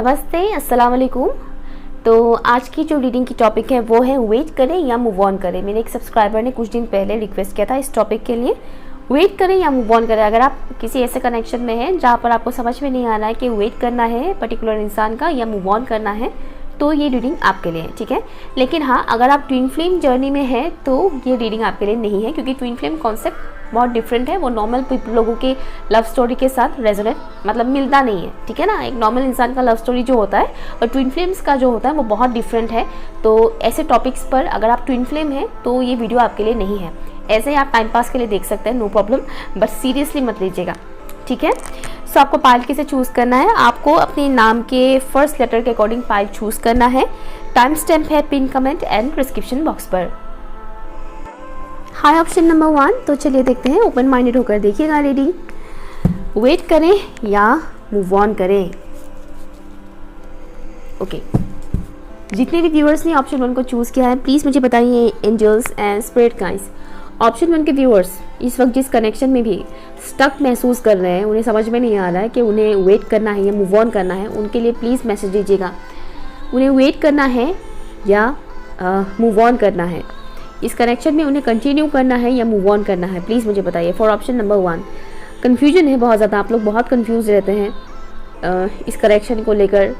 नमस्ते, अस्सलाम वालेकुम। तो आज की जो रीडिंग की टॉपिक है वो है वेट करें या मूव ऑन करें। मेरे एक सब्सक्राइबर ने कुछ दिन पहले रिक्वेस्ट किया था इस टॉपिक के लिए, वेट करें या मूव ऑन करें। अगर आप किसी ऐसे कनेक्शन में हैं जहाँ पर आपको समझ में नहीं आ रहा है कि वेट करना है पर्टिकुलर इंसान का या मूव ऑन करना है, तो ये रीडिंग आपके लिए है, ठीक है। लेकिन हाँ, अगर आप ट्विन फ्लेम जर्नी में हैं तो ये रीडिंग आपके लिए नहीं है, क्योंकि ट्विन फ्लेम कॉन्सेप्ट बहुत डिफरेंट है। वो नॉर्मल लोगों के लव स्टोरी के साथ रेजोनेट मतलब मिलता नहीं है, ठीक है ना। एक नॉर्मल इंसान का लव स्टोरी जो होता है और ट्विन फ्लेम्स का जो होता है वो बहुत डिफरेंट है। तो ऐसे टॉपिक्स पर अगर आप ट्विन फ्लेम हैं तो ये वीडियो आपके लिए नहीं है। ऐसे ही आप टाइम पास के लिए देख सकते हैं, नो प्रॉब्लम, बट सीरियसली मत लीजिएगा, ठीक है। सो आपको पाइल किसे चूज़ करना है, आपको अपने नाम के फर्स्ट लेटर के अकॉर्डिंग पाइल चूज़ करना है। टाइम स्टैम्प है pin comment and description box पर। High option number 1। तो चलिए देखते हैं, ओपन माइंडेड होकर देखिएगा रीडिंग। वेट करें या मूव ऑन करें। ओके, जितने भी व्यूअर्स ने ऑप्शन 1 को चूज़ किया है प्लीज़ मुझे बताइए angels and spirit guides. Option 1 के व्यूअर्स इस वक्त जिस कनेक्शन में भी स्टक महसूस कर रहे हैं, उन्हें समझ में नहीं आ रहा है कि उन्हें वेट करना है या मूव ऑन करना है, उनके लिए प्लीज़ मैसेज दीजिएगा। उन्हें वेट करना है या मूव ऑन करना है, इस कनेक्शन में उन्हें कंटिन्यू करना है या मूव ऑन करना है, प्लीज़ मुझे बताइए फॉर ऑप्शन नंबर 1। कन्फ्यूजन है बहुत ज़्यादा, आप लोग बहुत कन्फ्यूज रहते हैं इस कनेक्शन को लेकर।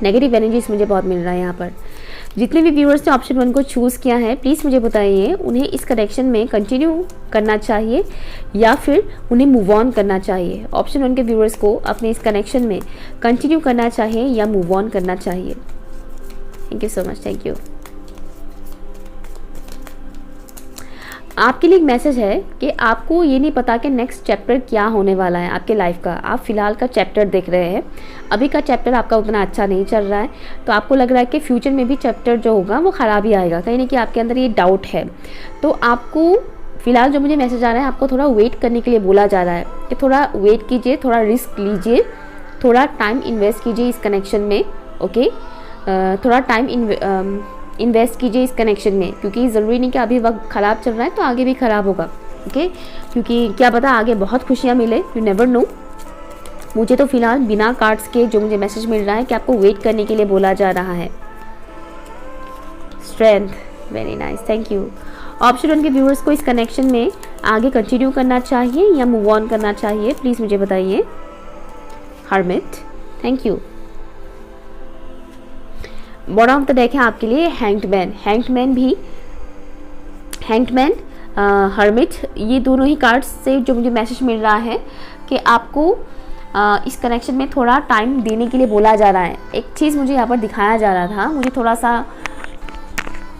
नेगेटिव एनर्जीज मुझे बहुत मिल रहा है यहाँ पर। जितने भी व्यूअर्स ने ऑप्शन 1 को चूज़ किया है प्लीज़ मुझे बताइए उन्हें इस कनेक्शन में कंटिन्यू करना चाहिए या फिर उन्हें मूव ऑन करना चाहिए। ऑप्शन 1 के व्यूअर्स को अपने इस कनेक्शन में कंटिन्यू करना चाहिए या मूव ऑन करना चाहिए। Thank you so much, thank you. आपके लिए एक मैसेज है कि आपको ये नहीं पता कि नेक्स्ट चैप्टर क्या होने वाला है आपके लाइफ का। आप फिलहाल का चैप्टर देख रहे हैं, अभी का चैप्टर आपका उतना अच्छा नहीं चल रहा है, तो आपको लग रहा है कि फ्यूचर में भी चैप्टर जो होगा वो ख़राब ही आएगा। कहीं ना कहीं आपके अंदर ये डाउट है। तो आपको फिलहाल जो मुझे मैसेज आ रहा है, आपको थोड़ा वेट करने के लिए बोला जा रहा है कि थोड़ा वेट कीजिए, थोड़ा रिस्क लीजिए, थोड़ा टाइम इन्वेस्ट कीजिए इस कनेक्शन में। ओके, थोड़ा टाइम इन्वेस्ट कीजिए इस कनेक्शन में, क्योंकि ज़रूरी नहीं कि अभी वक्त ख़राब चल रहा है तो आगे भी ख़राब होगा। ओके, क्योंकि क्या पता आगे बहुत खुशियाँ मिले, यू नेवर नो। मुझे तो फिलहाल बिना कार्ड्स के जो मुझे मैसेज मिल रहा है कि आपको वेट करने के लिए बोला जा रहा है। Strength, very nice, thank you. Option 1 के व्यूअर्स को इस कनेक्शन में आगे कंटिन्यू करना चाहिए या मूव ऑन करना चाहिए, प्लीज़ मुझे बताइए। Hermit, thank you. Bottom of the deck है आपके लिए हैंग्ड मैन। हर्मिट, ये दोनों ही कार्ड्स से जो मुझे मैसेज मिल रहा है कि आपको इस कनेक्शन में थोड़ा टाइम देने के लिए बोला जा रहा है। एक चीज़ मुझे यहाँ पर दिखाया जा रहा था, मुझे थोड़ा सा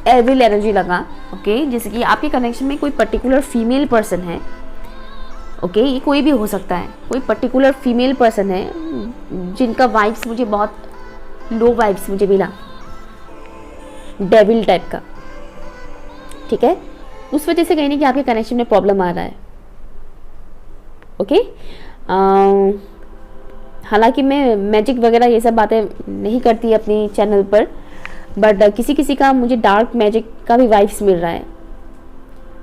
एविल एनर्जी लगा। ओके, जैसे कि आपके कनेक्शन में कोई पर्टिकुलर फीमेल पर्सन है। ओके, ये कोई भी हो सकता है, कोई पर्टिकुलर फीमेल पर्सन है जिनका वाइब्स मुझे बहुत लो वाइब्स मुझे मिला, डेविल टाइप का, ठीक है। उस वजह से कहीं ना कहीं आपके कनेक्शन में प्रॉब्लम आ रहा है। ओके, हालांकि मैं मैजिक वगैरह ये सब बातें नहीं करती अपनी चैनल पर, बट किसी किसी का मुझे डार्क मैजिक का भी वाइब्स मिल रहा है।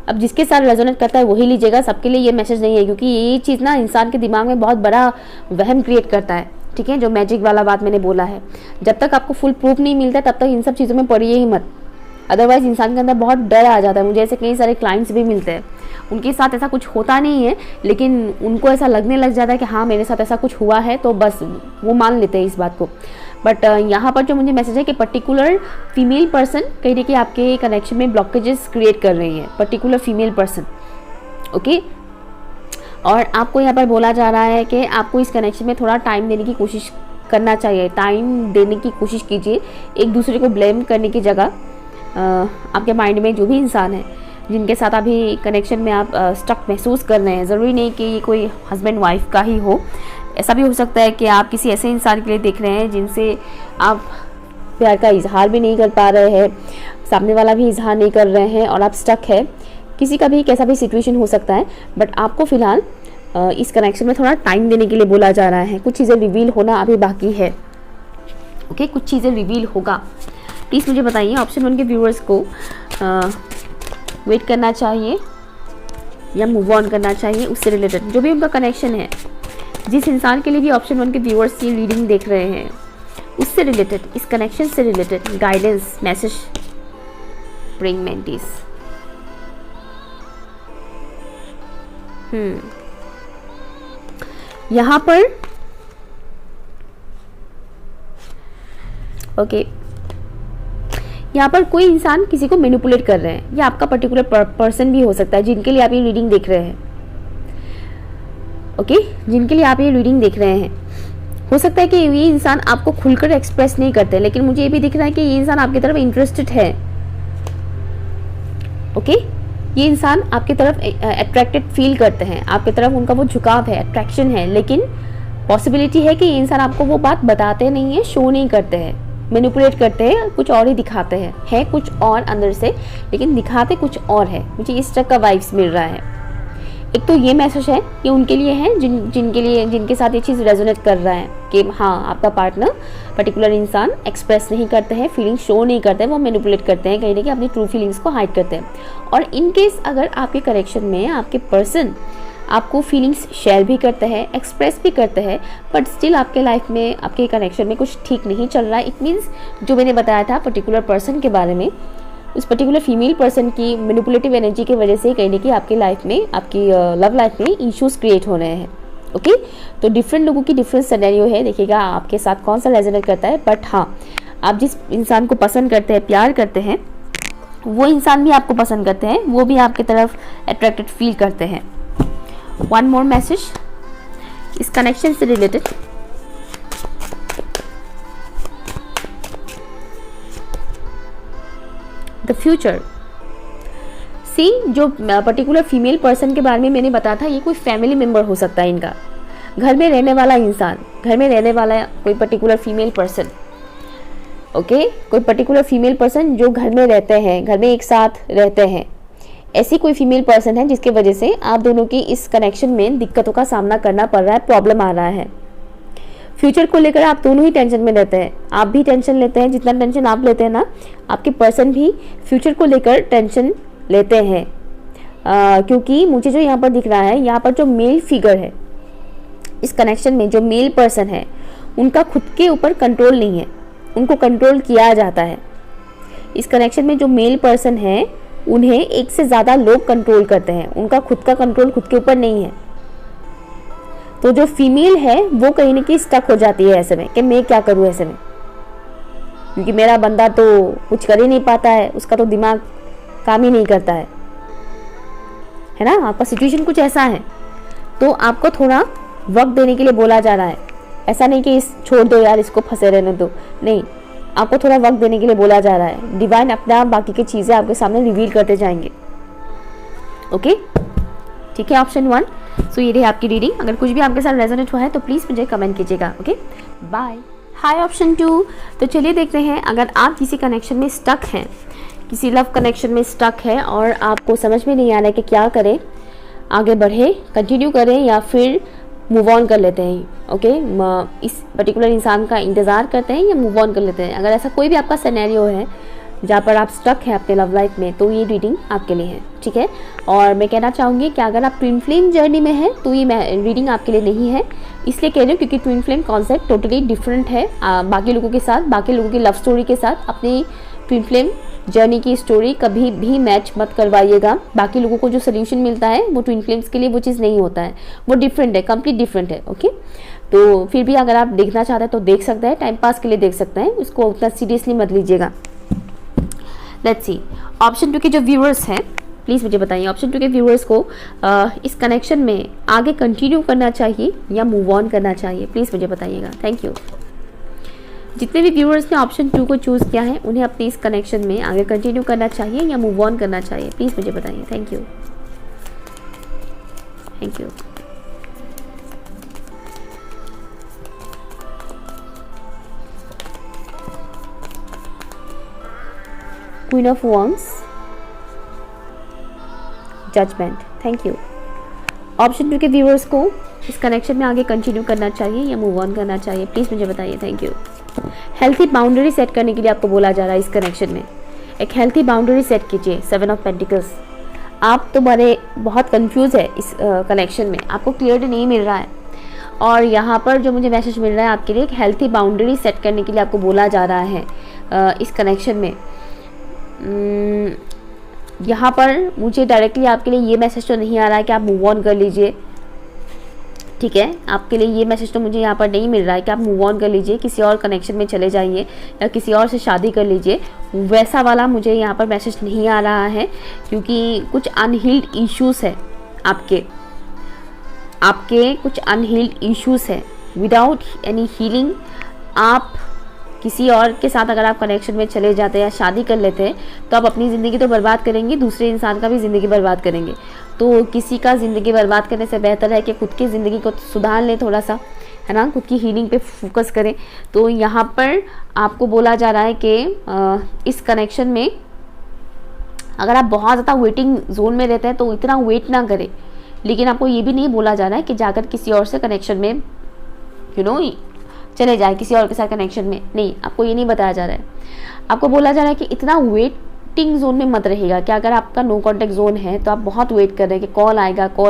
अब जिसके साथ रेजोनेट करता है वही लीजिएगा, सबके लिए ये मैसेज नहीं है, क्योंकि ये चीज़ ना इंसान के दिमाग में बहुत बड़ा वहम क्रिएट करता है, ठीक है। जो मैजिक वाला बात मैंने बोला है, जब तक आपको फुल प्रूफ नहीं मिलता तब तक इन सब चीज़ों में पड़िए ही मत, अदरवाइज इंसान के अंदर बहुत डर आ जाता है। मुझे ऐसे कई सारे क्लाइंट्स भी मिलते हैं, उनके साथ ऐसा कुछ होता नहीं है, लेकिन उनको ऐसा लगने लग जाता है कि हाँ मेरे साथ ऐसा कुछ हुआ है, तो बस वो मान लेते हैं इस बात को। बट यहाँ पर जो मुझे मैसेज है कि पर्टिकुलर फीमेल पर्सन कहीं ना कहीं आपके कनेक्शन में ब्लॉकेजेस क्रिएट कर रही है, पर्टिकुलर फीमेल पर्सन। ओके, और आपको यहाँ पर बोला जा रहा है कि आपको इस कनेक्शन में थोड़ा टाइम देने की कोशिश करना चाहिए। टाइम देने की कोशिश कीजिए, एक दूसरे को ब्लेम करने की जगह। आपके माइंड में जो भी इंसान है जिनके साथ अभी कनेक्शन में आप स्टक महसूस कर रहे हैं, ज़रूरी नहीं कि ये कोई हस्बैंड वाइफ का ही हो, ऐसा भी हो सकता है कि आप किसी ऐसे इंसान के लिए देख रहे हैं जिनसे आप प्यार का इजहार भी नहीं कर पा रहे हैं, सामने वाला भी इजहार नहीं कर रहे हैं और आप स्टक है। किसी का भी कैसा भी सिचुएशन हो सकता है, बट आपको फिलहाल इस कनेक्शन में थोड़ा टाइम देने के लिए बोला जा रहा है। कुछ चीज़ें रिवील होना अभी बाकी है। ओके, कुछ चीज़ें रिवील होगा, प्लीज़ मुझे बताइए। ऑप्शन 1 के व्यूअर्स को वेट करना चाहिए या मूव ऑन करना चाहिए, उससे रिलेटेड जो भी उनका कनेक्शन है जिस इंसान के लिए भी ऑप्शन 1 के व्यूअर्स ये रीडिंग देख रहे हैं, उससे रिलेटेड, इस कनेक्शन से related guidance message bring mentees. यहां पर ओके, यहाँ पर कोई इंसान किसी को मैनिपुलेट कर रहे हैं, या आपका पर्टिकुलर पर्सन भी हो सकता है जिनके लिए आप ये रीडिंग देख रहे हैं। ओके, जिनके लिए आप ये रीडिंग देख रहे हैं, हो सकता है कि ये इंसान आपको खुलकर एक्सप्रेस नहीं करते, लेकिन मुझे ये भी दिख रहा है कि ये इंसान आपकी तरफ इंटरेस्टेड है। ओके, ये इंसान आपकी तरफ अट्रैक्टेड फील करते हैं, आपकी तरफ उनका वो झुकाव है, अट्रैक्शन है, लेकिन पॉसिबिलिटी है कि ये इंसान आपको वो बात बताते नहीं है, शो नहीं करते हैं, मैनिपुलेट करते हैं, कुछ और ही दिखाते हैं, है कुछ और अंदर से, लेकिन दिखाते कुछ और है। मुझे इस तरह का वाइब्स मिल रहा है। एक तो ये मैसेज है, ये उनके लिए है जिनके साथ ये चीज़ रेजोनेट कर रहा है कि हाँ, आपका पार्टनर, पर्टिकुलर इंसान एक्सप्रेस नहीं करते हैं, फीलिंग शो नहीं करते हैं, वो मैनिपुलेट करते हैं, कहीं ना कहीं अपनी ट्रू फीलिंग्स को हाइड करते हैं। और इन केस अगर आपके करेक्शन में आपके पर्सन आपको फीलिंग्स शेयर भी करते हैं, एक्सप्रेस भी करते हैं, बट स्टिल आपके लाइफ में, आपके कनेक्शन में कुछ ठीक नहीं चल रहा है, इट मीन्स जो मैंने बताया था पर्टिकुलर पर्सन के बारे में, उस पर्टिकुलर फीमेल पर्सन की मैनिपुलेटिव एनर्जी की वजह से कहीं ना कहीं आपकी लाइफ में, आपकी लव लाइफ में इश्यूज क्रिएट हो रहे हैं। ओके, तो डिफरेंट लोगों की डिफरेंट सिनेरियो है, देखिएगा आपके साथ कौन सा रेजोनेट करता है। बट हाँ, आप जिस इंसान को पसंद करते हैं, प्यार करते हैं, वो इंसान भी आपको पसंद करते हैं, वो भी आपकी तरफ अट्रैक्टेड फील करते हैं। वन मोर मैसेज इस कनेक्शन से रिलेटेड। द फ्यूचर, सी जो पर्टिकुलर फीमेल पर्सन के बारे में मैंने बताया था, ये कोई फैमिली मेंबर हो सकता है इनका, घर में रहने वाला इंसान, घर में रहने वाला कोई पर्टिकुलर फीमेल पर्सन। ओके, कोई पर्टिकुलर फीमेल पर्सन जो घर में रहते हैं, घर में एक साथ रहते हैं, ऐसी कोई फीमेल पर्सन है जिसके वजह से आप दोनों की इस कनेक्शन में दिक्कतों का सामना करना पड़ रहा है, प्रॉब्लम आ रहा है। फ्यूचर को लेकर आप दोनों ही टेंशन में रहते हैं, आप भी टेंशन लेते हैं, जितना टेंशन आप लेते हैं ना, आपके पर्सन भी फ्यूचर को लेकर टेंशन लेते हैं। क्योंकि मुझे जो यहाँ पर दिख रहा है, यहाँ पर जो मेल फिगर है इस कनेक्शन में, जो मेल पर्सन है, उनका खुद के ऊपर कंट्रोल नहीं है, उनको कंट्रोल किया जाता है। इस कनेक्शन में जो मेल पर्सन है, उन्हें एक से ज़्यादा लोग कंट्रोल करते हैं, उनका खुद का कंट्रोल खुद के ऊपर नहीं है। तो जो फीमेल है वो कहीं ना कहीं स्टक हो जाती है ऐसे में कि मैं क्या करूँ ऐसे में, क्योंकि मेरा बंदा तो कुछ कर ही नहीं पाता है, उसका तो दिमाग काम ही नहीं करता है ना। आपका सिचुएशन कुछ ऐसा है, तो आपको थोड़ा वक्त देने के लिए बोला जा रहा है। ऐसा नहीं कि इस छोड़ दो यार, इसको फंसे रहने दो, नहीं, आपको थोड़ा वक्त देने के लिए बोला जा रहा है। डिवाइन अपने आप बाकी की चीज़ें आपके सामने रिवील करते जाएंगे। ओके, ठीक है, ऑप्शन 1। सो ये रही आपकी रीडिंग। अगर कुछ भी आपके साथ रेजोनेट हुआ है तो प्लीज़ मुझे कमेंट कीजिएगा। Okay, bye. Hi option 2। तो चलिए देखते हैं, अगर आप किसी कनेक्शन में स्टक हैं, किसी लव कनेक्शन में स्टक है और आपको समझ में नहीं आ रहा है कि क्या करें, आगे बढ़े, कंटिन्यू करें या फिर मूव ऑन कर लेते हैं। ओके, इस पर्टिकुलर इंसान का इंतज़ार करते हैं या मूव ऑन कर लेते हैं। अगर ऐसा कोई भी आपका सिनेरियो है जहाँ पर आप स्टक हैं अपने लव लाइफ में, तो ये रीडिंग आपके लिए है। ठीक है, और मैं कहना चाहूँगी कि अगर आप ट्विन फ्लेम जर्नी में हैं तो ये रीडिंग आपके लिए नहीं है। इसलिए कह रही हूँ क्योंकि twin flame concept totally different है बाकी लोगों के साथ, बाकी लोगों की लव स्टोरी के साथ। अपनी ट्विन फ्लेम जर्नी की स्टोरी कभी भी मैच मत करवाइएगा। बाकी लोगों को जो सोल्यूशन मिलता है वो ट्विन फ्लेम्स के लिए वो चीज़ नहीं होता है, वो डिफरेंट है, कंप्लीट डिफरेंट है। ओके, तो फिर भी अगर आप देखना चाहते हैं तो देख सकते हैं, टाइम पास के लिए देख सकते हैं, उसको उतना सीरियसली मत लीजिएगा। लेट्स सी, ऑप्शन 2 के जो व्यूअर्स हैं प्लीज़ मुझे बताइए, ऑप्शन 2 के व्यूअर्स को इस कनेक्शन में आगे कंटिन्यू करना चाहिए या मूव ऑन करना चाहिए, प्लीज़ मुझे बताइएगा। Thank you. जितने भी व्यूअर्स ने ऑप्शन 2 को चूज़ किया है, उन्हें अपने इस कनेक्शन में आगे कंटिन्यू करना चाहिए या मूव ऑन करना चाहिए, प्लीज़ मुझे बताइए। Thank you, thank you. Queen of wands, judgement, thank you. Option 2 के व्यूअर्स को इस कनेक्शन में आगे कंटिन्यू करना चाहिए या मूव ऑन करना चाहिए, प्लीज़ मुझे बताइए। Thank you. Healthy boundary set करने के लिए आपको बोला जा रहा है इस कनेक्शन में, एक हेल्थी बाउंड्री सेट कीजिए। 7 ऑफ पेंटिकल्स, आप तो बहुत कंफ्यूज है इस कनेक्शन में, आपको क्लियरिटी नहीं मिल रहा है। और यहाँ पर जो मुझे मैसेज मिल रहा है आपके लिए, एक हेल्थी बाउंड्री सेट करने के लिए आपको बोला जा रहा है इस कनेक्शन में। यहाँ पर मुझे डायरेक्टली आपके लिए ये मैसेज तो नहीं आ रहा है कि आप मूव ऑन कर लीजिए, ठीक है। आपके लिए ये मैसेज तो मुझे यहाँ पर नहीं मिल रहा है कि आप मूव ऑन कर लीजिए, किसी और कनेक्शन में चले जाइए या किसी और से शादी कर लीजिए, वैसा वाला मुझे यहाँ पर मैसेज नहीं आ रहा है, क्योंकि कुछ अनहील्ड इश्यूज़ है आपके कुछ अनहील्ड इश्यूज़ है। विदाउट एनी हीलिंग आप किसी और के साथ अगर आप कनेक्शन में चले जाते हैं या शादी कर लेते हैं तो आप अपनी ज़िंदगी तो बर्बाद करेंगे, दूसरे इंसान का भी ज़िंदगी बर्बाद करेंगे। तो किसी का ज़िंदगी बर्बाद करने से बेहतर है कि खुद की ज़िंदगी को सुधार लें थोड़ा सा, है ना, खुद की हीलिंग पे फोकस करें। तो यहाँ पर आपको बोला जा रहा है कि इस कनेक्शन में अगर आप बहुत ज़्यादा वेटिंग जोन में रहते हैं तो इतना वेट ना करें, लेकिन आपको ये भी नहीं बोला जा रहा है कि जाकर किसी और से कनेक्शन में चले जाए, किसी और के साथ कनेक्शन में नहीं, आपको ये नहीं बताया जा रहा है। आपको बोला जा रहा है कि इतना वेटिंग जोन में मत रहेगा कि अगर आपका नो कांटेक्ट जोन है तो आप बहुत वेट कर रहे हैं कि कॉल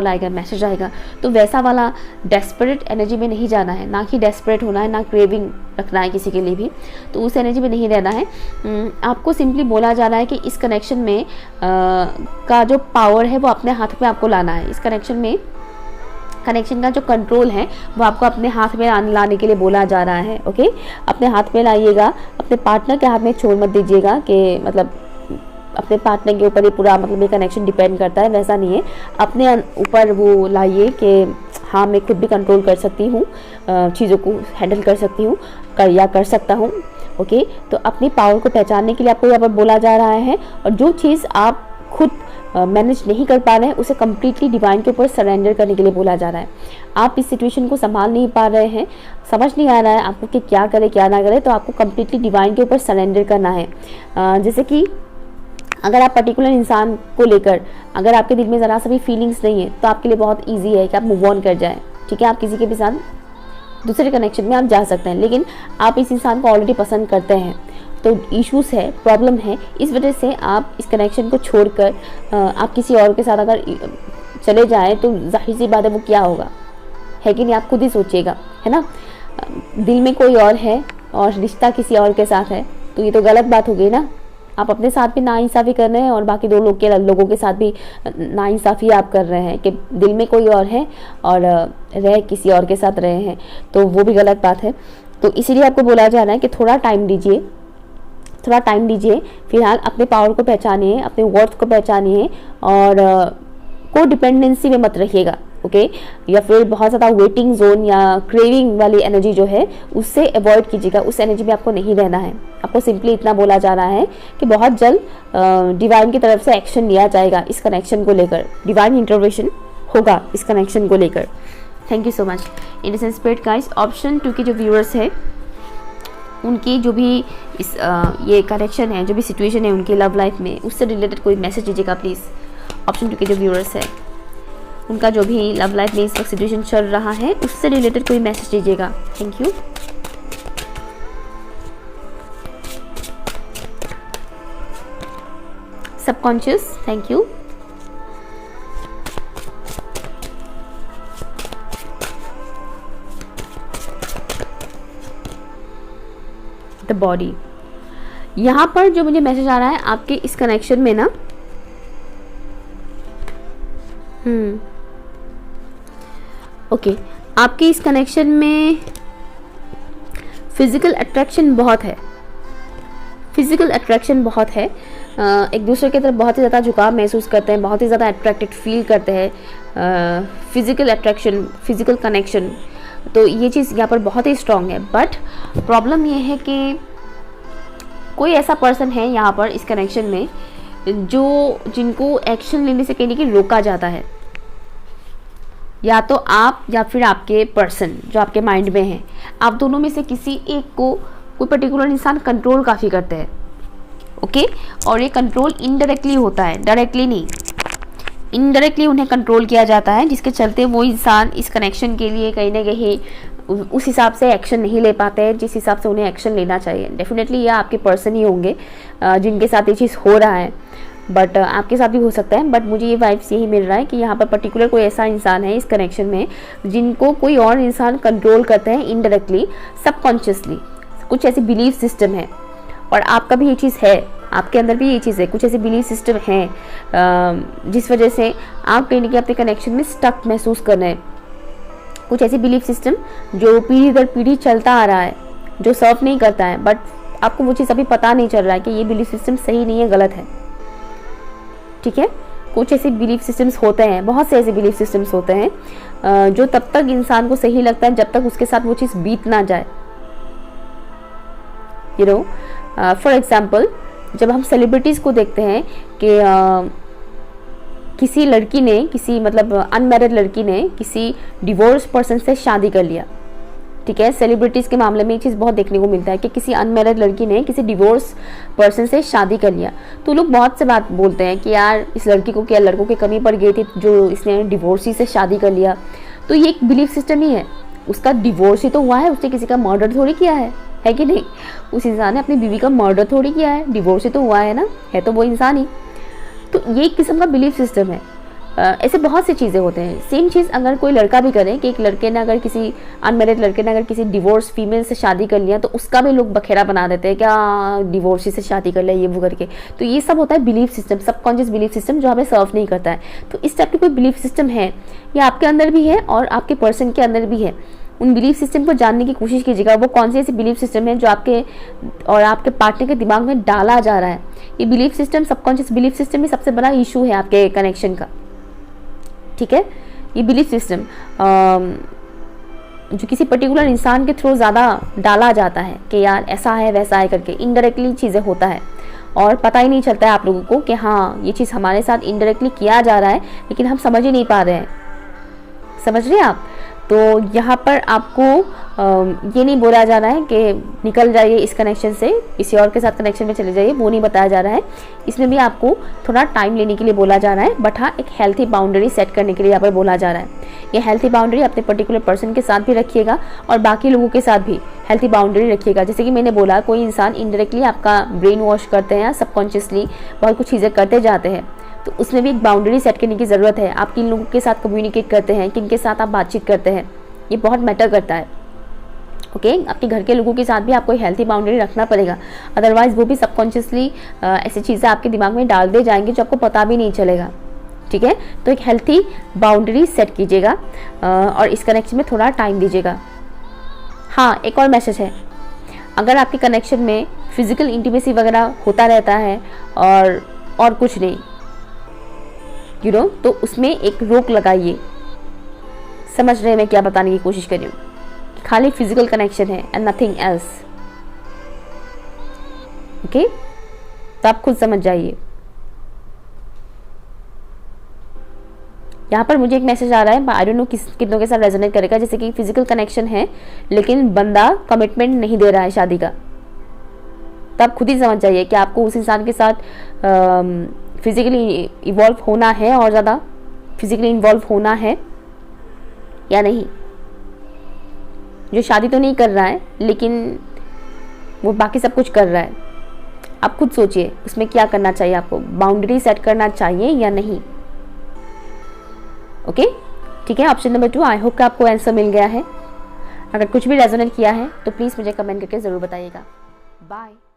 आएगा मैसेज आएगा, तो वैसा वाला डेस्परेट एनर्जी में नहीं जाना है, ना कि डेस्परेट होना है, ना क्रेविंग रखना है किसी के लिए भी, तो उस एनर्जी में नहीं रहना है। आपको सिंपली बोला जा रहा है कि इस कनेक्शन में का जो पावर है वो अपने हाथ में आपको लाना है। इस कनेक्शन का जो कंट्रोल है वो आपको अपने हाथ में लाने के लिए बोला जा रहा है। ओके, अपने हाथ में लाइएगा, अपने पार्टनर के हाथ में छोड़ मत दीजिएगा कि मतलब अपने पार्टनर के ऊपर ये पूरा मतलब ये कनेक्शन डिपेंड करता है, वैसा नहीं है। अपने ऊपर वो लाइए कि हाँ मैं खुद भी कंट्रोल कर सकती हूँ, चीज़ों को हैंडल कर सकती हूँ कर सकता हूँ। ओके, तो अपनी पावर को पहचानने के लिए आपको यहाँ पर बोला जा रहा है, और जो चीज़ आप खुद मैनेज नहीं कर पा रहे हैं उसे कम्प्लीटली डिवाइन के ऊपर सरेंडर करने के लिए बोला जा रहा है। आप इस सिचुएशन को संभाल नहीं पा रहे हैं, समझ नहीं आ रहा है आपको कि क्या करें क्या ना करें, तो आपको कम्प्लीटली डिवाइन के ऊपर सरेंडर करना है। जैसे कि अगर आप पर्टिकुलर इंसान को लेकर अगर आपके दिल में ज़रा सा भी फीलिंग्स नहीं है तो आपके लिए बहुत ईजी है कि आप मूव ऑन कर जाएँ, ठीक है। आप किसी के भी साथ दूसरे कनेक्शन में आप जा सकते हैं, लेकिन आप इस इंसान को ऑलरेडी पसंद करते हैं तो इश्यूज़ है, प्रॉब्लम है, इस वजह से आप इस कनेक्शन को छोड़कर आप किसी और के साथ अगर चले जाएं तो जाहिर सी बात है वो क्या होगा, है कि नहीं, आप खुद ही सोचिएगा, है ना। दिल में कोई और है और रिश्ता किसी और के साथ है तो ये तो गलत बात हो गई ना। आप अपने साथ भी नाइंसाफ़ी कर रहे हैं और बाकी दो लोगों के साथ भी नाइंसाफ़ी आप कर रहे हैं कि दिल में कोई और है और रह किसी और के साथ रहे हैं, तो वो भी गलत बात है। तो इसीलिए आपको बोला जा रहा है कि थोड़ा टाइम दीजिए, फिलहाल अपने पावर को पहचानिए, अपने वर्थ को पहचानिए और को डिपेंडेंसी में मत रहिएगा। ओके, या फिर बहुत ज़्यादा वेटिंग जोन या क्रेविंग वाली एनर्जी जो है उससे अवॉइड कीजिएगा, उस एनर्जी में आपको नहीं रहना है। आपको सिंपली इतना बोला जा रहा है कि बहुत जल्द डिवाइन की तरफ से एक्शन लिया जाएगा इस कनेक्शन को लेकर, डिवाइन इंटरवेंशन होगा इस कनेक्शन को लेकर। Thank you so much innocent spirit guys. Option 2 के जो व्यूअर्स है उनकी जो भी इस ये कनेक्शन है, जो भी सिचुएशन है उनकी लव लाइफ में, उससे रिलेटेड कोई मैसेज दीजिएगा प्लीज़। ऑप्शन 2 के जो व्यूअर्स है उनका जो भी लव लाइफ में इस वक्त सिचुएशन चल रहा है उससे रिलेटेड कोई मैसेज दीजिएगा। Thank you. Subconscious, thank you. The body, यहाँ पर जो मुझे मैसेज आ रहा है आपके इस कनेक्शन में ना, ओके, आपके इस कनेक्शन में फिजिकल अट्रैक्शन बहुत है, एक दूसरे की तरफ बहुत ही ज़्यादा झुकाव महसूस करते हैं, बहुत ही ज़्यादा अट्रैक्टेड फील करते हैं, फिजिकल अट्रैक्शन, फिजिकल कनेक्शन, तो ये चीज़ यहाँ पर बहुत ही स्ट्रॉन्ग है। बट प्रॉब्लम ये है कि कोई ऐसा पर्सन है यहाँ पर इस कनेक्शन में जिनको एक्शन लेने से कहीं रोका जाता है, या तो आप या फिर आपके पर्सन जो आपके माइंड में है, आप दोनों में से किसी एक को कोई पर्टिकुलर इंसान कंट्रोल काफ़ी करते हैं। ओके, और ये कंट्रोल इनडायरेक्टली होता है, डायरेक्टली नहीं, इनडायरेक्टली उन्हें कंट्रोल किया जाता है, जिसके चलते वो इंसान इस कनेक्शन के लिए कहीं ना कहीं उस हिसाब से एक्शन नहीं ले पाते हैं जिस हिसाब से उन्हें एक्शन लेना चाहिए। डेफिनेटली ये आपके पर्सन ही होंगे जिनके साथ ये चीज़ हो रहा है। बट आपके साथ भी हो सकता है। बट मुझे ये वाइब्स यही मिल रहा है कि यहाँ पर पर्टिकुलर कोई ऐसा इंसान है इस कनेक्शन में जिनको कोई और इंसान कंट्रोल करते हैं इनडायरेक्टली, सबकॉन्शियसली। कुछ ऐसी बिलीफ सिस्टम है और आपका भी ये चीज़ है, आपके अंदर भी ये चीज़ है, कुछ ऐसे बिलीफ सिस्टम हैं जिस वजह से आप कहीं ना कहीं अपने कनेक्शन में स्टक महसूस कर रहे हैं। कुछ ऐसी बिलीफ सिस्टम जो पीढ़ी दर पीढ़ी चलता आ रहा है, जो सर्व नहीं करता है, बट आपको वो चीज़ अभी पता नहीं चल रहा है कि ये बिलीफ सिस्टम सही नहीं है, गलत है। ठीक है, कुछ ऐसे बिलीफ सिस्टम्स होते हैं, बहुत से ऐसे बिलीफ सिस्टम्स होते हैं जो तब तक इंसान को सही लगता है जब तक उसके साथ वो चीज़ बीत ना जाए। यू नो, फॉर एग्जाम्पल जब हम सेलिब्रिटीज़ को देखते हैं कि किसी लड़की ने, किसी मतलब अनमैरिड लड़की ने किसी डिवोर्स पर्सन से शादी कर लिया। ठीक है, सेलिब्रिटीज़ के मामले में ये चीज़ बहुत देखने को मिलता है कि किसी अनमैरिड लड़की ने किसी डिवोर्स पर्सन से शादी कर लिया, तो लोग बहुत से बात बोलते हैं कि यार इस लड़की को क्या लड़कों की कमी पड़ गई थी जो इसने डिवोर्सी से शादी कर लिया। तो ये एक बिलीफ सिस्टम ही है, उसका डिवोर्स ही तो हुआ है, उसने किसी का मर्डर थोड़ी किया है कि नहीं? उस इंसान ने अपनी बीवी का मर्डर थोड़ी किया है, डिवोर्स ही तो हुआ है ना, है तो वो इंसान ही। तो ये एक किस्म का बिलीफ सिस्टम है। ऐसे बहुत सी चीज़ें होते हैं। सेम चीज़ अगर कोई लड़का भी करे कि एक लड़के ने अगर किसी अनमैरिड लड़के ने अगर किसी डिवोर्स फीमेल से शादी कर लिया तो उसका भी लोग बखेड़ा बना देते हैं, क्या डिवोर्सी से शादी कर लिया ये वो करके। तो ये सब होता है belief system, subconscious belief system जो हमें सर्व नहीं करता है। तो इस टाइप की कोई बिलीफ सिस्टम है, ये आपके अंदर भी है और आपके पर्सन के अंदर भी है। उन बिलीफ सिस्टम को जानने की कोशिश कीजिएगा, वो कौन सी ऐसी बिलीफ सिस्टम है जो आपके और आपके पार्टनर के दिमाग में डाला जा रहा है। ये belief system, subconscious belief system ही सबसे बड़ा इशू है आपके कनेक्शन का। ठीक है, ये बिलीफ सिस्टम जो किसी पर्टिकुलर इंसान के थ्रू ज़्यादा डाला जाता है कि यार ऐसा है वैसा है करके, इनडायरेक्टली चीज़ें होता है और पता ही नहीं चलता है आप लोगों को कि हाँ ये चीज़ हमारे साथ इनडायरेक्टली किया जा रहा है, लेकिन हम समझ ही नहीं पा रहे हैं। समझ रहे हैं आप? तो यहाँ पर आपको ये नहीं बोला जा रहा है कि निकल जाइए इस कनेक्शन से, किसी और के साथ कनेक्शन में चले जाइए, वो नहीं बताया जा रहा है। इसमें भी आपको थोड़ा टाइम लेने के लिए बोला जा रहा है, बट हाँ एक हेल्थी बाउंड्री सेट करने के लिए यहाँ पर बोला जा रहा है। ये हेल्थी बाउंड्री अपने पर्टिकुलर पर्सन के साथ भी रखिएगा और बाकी लोगों के साथ भी हेल्थी बाउंड्री रखिएगा। जैसे कि मैंने बोला, कोई इंसान इनडायरेक्टली आपका ब्रेन वॉश करते हैं, सबकॉन्शियसली बहुत कुछ चीज़ें करते जाते हैं, तो उसमें भी एक बाउंड्री सेट करने की ज़रूरत है। आप किन लोगों के साथ कम्युनिकेट करते हैं, किन के साथ आप बातचीत करते हैं, ये बहुत मैटर करता है। ओके, अपने घर के लोगों के साथ भी आपको हेल्थी बाउंड्री रखना पड़ेगा, अदरवाइज वो भी सबकॉन्शियसली ऐसी चीज़ें आपके दिमाग में डाल दे जाएंगे जो आपको पता भी नहीं चलेगा। ठीक है, तो एक हेल्थी बाउंड्री सेट कीजिएगा और इस कनेक्शन में थोड़ा टाइम दीजिएगा। हाँ, एक और मैसेज है, अगर आपके कनेक्शन में फिजिकल इंटीमेसी वगैरह होता रहता है और कुछ नहीं, यू नो, तो उसमें एक रोक लगाइए। समझ रहे हैं मैं क्या बताने की कोशिश कर रही हूँ? खाली फिजिकल कनेक्शन है एंड नथिंग एल्स। ओके, तो आप खुद समझ जाइए। यहाँ पर मुझे एक मैसेज आ रहा है, आई डोंट नो कितनों के साथ रेजोनेट करेगा, जैसे कि फिजिकल कनेक्शन है लेकिन बंदा कमिटमेंट नहीं दे रहा है शादी का। तो आप खुद ही समझ जाइए कि आपको उस इंसान के साथ फिजिकली इवॉल्व होना है और ज़्यादा फिजिकली इन्वॉल्व होना है या नहीं। जो शादी तो नहीं कर रहा है लेकिन वो बाकी सब कुछ कर रहा है, आप खुद सोचिए उसमें क्या करना चाहिए आपको, बाउंड्री सेट करना चाहिए या नहीं। ओके, ठीक है, ऑप्शन नंबर 2। आई होप कि आपको आंसर मिल गया है। अगर कुछ भी रेजोनेट किया है तो प्लीज़ मुझे कमेंट करके ज़रूर बताइएगा। बाय।